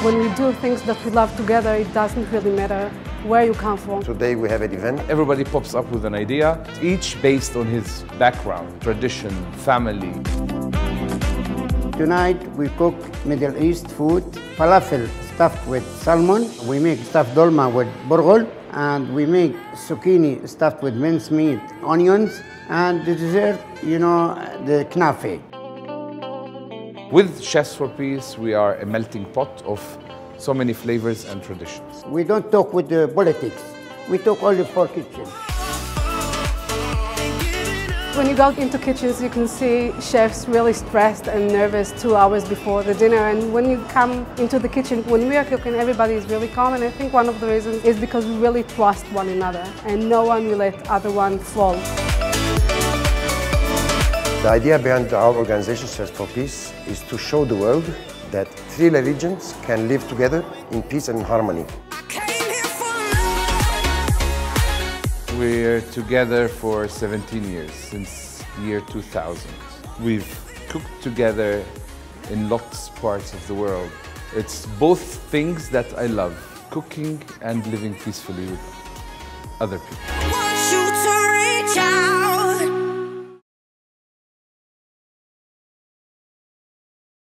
When we do things that we love together, it doesn't really matter where you come from. Today we have an event. Everybody pops up with an idea, each based on his background, tradition, family. Tonight we cook Middle East food, falafel stuffed with salmon. We make stuffed dolma with burghul, and we make zucchini stuffed with mincemeat, onions, and the dessert, the knafe. With Chefs for Peace, we are a melting pot of so many flavors and traditions. We don't talk with the politics. We talk only for kitchen. When you go into kitchens, you can see chefs really stressed and nervous 2 hours before the dinner. And when you come into the kitchen, when we are cooking, everybody is really calm. And I think one of the reasons is because we really trust one another and no one will let other one fall. The idea behind our organization, Chefs for Peace, is to show the world that 3 religions can live together in peace and harmony. We're together for 17 years, since year 2000. We've cooked together in lots of parts of the world. It's both things that I love, cooking and living peacefully with other people.